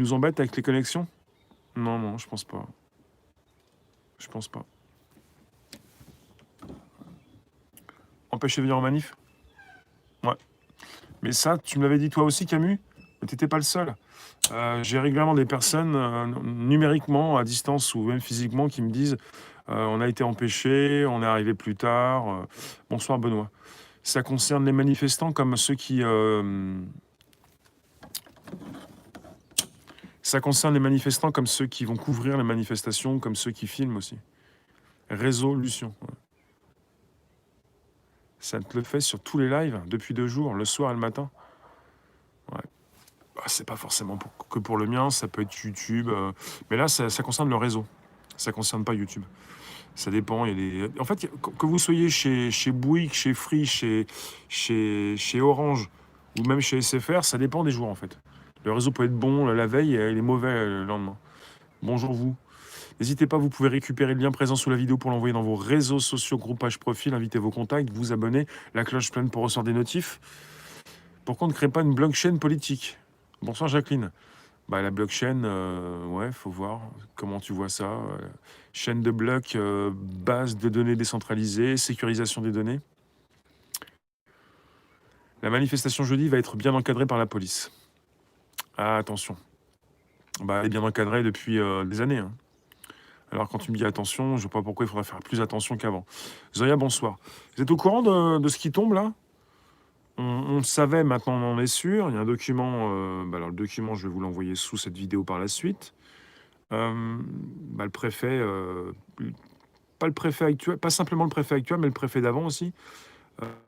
nous embêtent avec les connexions? Non, non, je pense pas. Je pense pas. Empêcher de venir en manif? Ouais. Mais ça, tu me l'avais dit toi aussi, Camus? Mais t'étais pas le seul. J'ai régulièrement des personnes, numériquement, à distance ou même physiquement, qui me disent on a été empêché, on est arrivé plus tard. Bonsoir, Benoît. Ça concerne les manifestants comme ceux qui. Ça concerne les manifestants comme ceux qui vont couvrir les manifestations, comme ceux qui filment aussi. Résolution. Ouais. Ça te le fait sur tous les lives depuis 2 jours, le soir et le matin. Ouais. Bah, c'est pas forcément que pour le mien, ça peut être YouTube. Mais là, ça concerne le réseau. Ça concerne pas YouTube. Ça dépend. Il y a des... En fait, que vous soyez chez Bouygues, chez Free, chez Orange ou même chez SFR, ça dépend des jours en fait. Le réseau peut être bon la veille et il est mauvais le lendemain. Bonjour vous. N'hésitez pas, vous pouvez récupérer le lien présent sous la vidéo pour l'envoyer dans vos réseaux sociaux, groupage profil, inviter vos contacts, vous abonner, la cloche pleine pour recevoir des notifs. Pourquoi on ne crée pas une blockchain politique? Bonsoir Jacqueline. Bah, la blockchain, ouais, faut voir comment tu vois ça. Chaîne de blocs, base de données décentralisées, sécurisation des données. La manifestation jeudi va être bien encadrée par la police. Ah, attention. Bah, elle est bien encadrée depuis des années. Hein. Alors quand tu me dis attention, je ne vois pas pourquoi il faudrait faire plus attention qu'avant. Zoya, bonsoir. Vous êtes au courant de ce qui tombe là? On savait, maintenant on en est sûr. Il y a un document, alors le document, je vais vous l'envoyer sous cette vidéo par la suite. Le préfet, pas le préfet actuel, pas simplement le préfet actuel, mais le préfet d'avant aussi.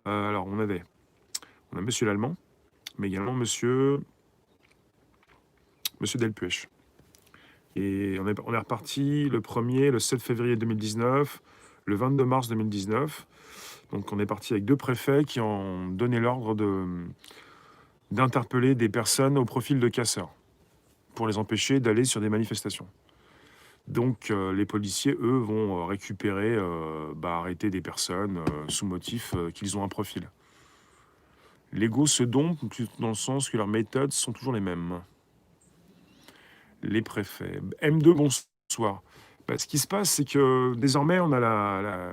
Alors on a Monsieur l'Allemand, mais également Monsieur Delpuech. Et on est reparti le 7 février 2019, le 22 mars 2019. Donc on est parti avec 2 préfets qui ont donné l'ordre d'interpeller des personnes au profil de casseurs pour les empêcher d'aller sur des manifestations. Donc les policiers, eux, vont récupérer, arrêter des personnes sous motif qu'ils ont un profil. L'ego se dompte dans le sens que leurs méthodes sont toujours les mêmes. Les préfets. M2, bonsoir. Ce qui se passe, c'est que désormais, on a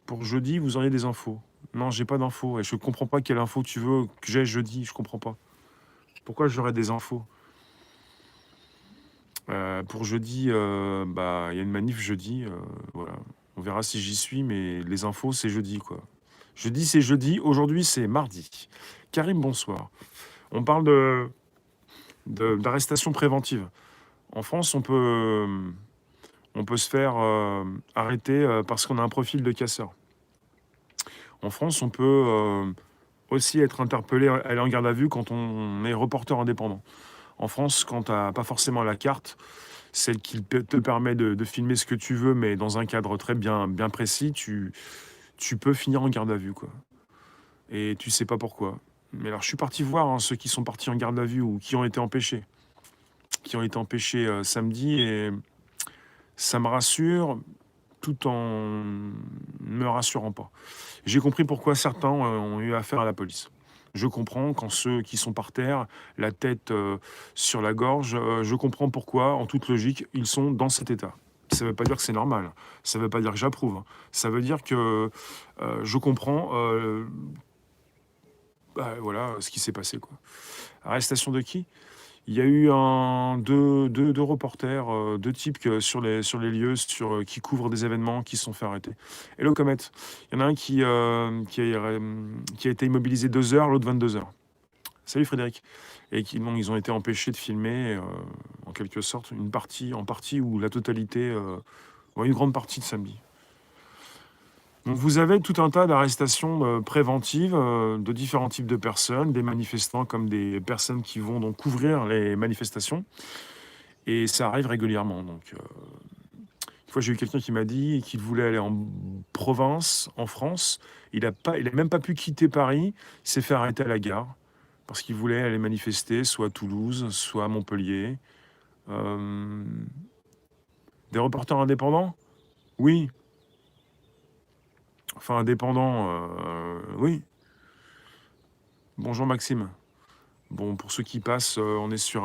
pour jeudi, vous auriez des infos. Non, j'ai pas d'infos. Et je comprends pas quelle info tu veux que j'ai jeudi. Je comprends pas. Pourquoi j'aurais des infos? Pour jeudi, il y a une manif jeudi. Voilà. On verra si j'y suis, mais les infos, c'est jeudi, quoi. Jeudi, c'est jeudi. Aujourd'hui, c'est mardi. Karim, bonsoir. On parle d'arrestation préventive. En France, on peut se faire arrêter parce qu'on a un profil de casseur. En France, on peut aussi être interpellé, aller en garde à vue quand on est reporter indépendant. En France, quand tu n'as pas forcément la carte, celle qui te permet de filmer ce que tu veux, mais dans un cadre très bien précis, tu peux finir en garde à vue, quoi. Et tu sais pas pourquoi. Mais alors, je suis parti voir ceux qui sont partis en garde à vue ou qui ont été empêchés. Qui ont été empêchés samedi, et ça me rassure tout en ne me rassurant pas. J'ai compris pourquoi certains ont eu affaire à la police. Je comprends quand ceux qui sont par terre, la tête sur la gorge, je comprends pourquoi, en toute logique, ils sont dans cet état. Ça ne veut pas dire que c'est normal, ça ne veut pas dire que j'approuve, hein. Ça veut dire que je comprends voilà, ce qui s'est passé, quoi. Arrestation de qui? Il y a eu deux reporters, 2 types sur les lieux, qui couvrent des événements, qui se sont fait arrêter. Hello Comet, il y en a un qui a été immobilisé 2 heures, l'autre 22 heures. Salut Frédéric. Et ils ont été empêchés de filmer, en quelque sorte, en partie ou la totalité, une grande partie de samedi. Donc vous avez tout un tas d'arrestations préventives de différents types de personnes, des manifestants comme des personnes qui vont donc couvrir les manifestations. Et ça arrive régulièrement. Donc, une fois, j'ai eu quelqu'un qui m'a dit qu'il voulait aller en province, en France. Il a même pas pu quitter Paris. Il s'est fait arrêter à la gare parce qu'il voulait aller manifester, soit à Toulouse, soit à Montpellier. Des reporters indépendants? Oui. Enfin, indépendants, oui. Bonjour Maxime. Bon, pour ceux qui passent, on est sur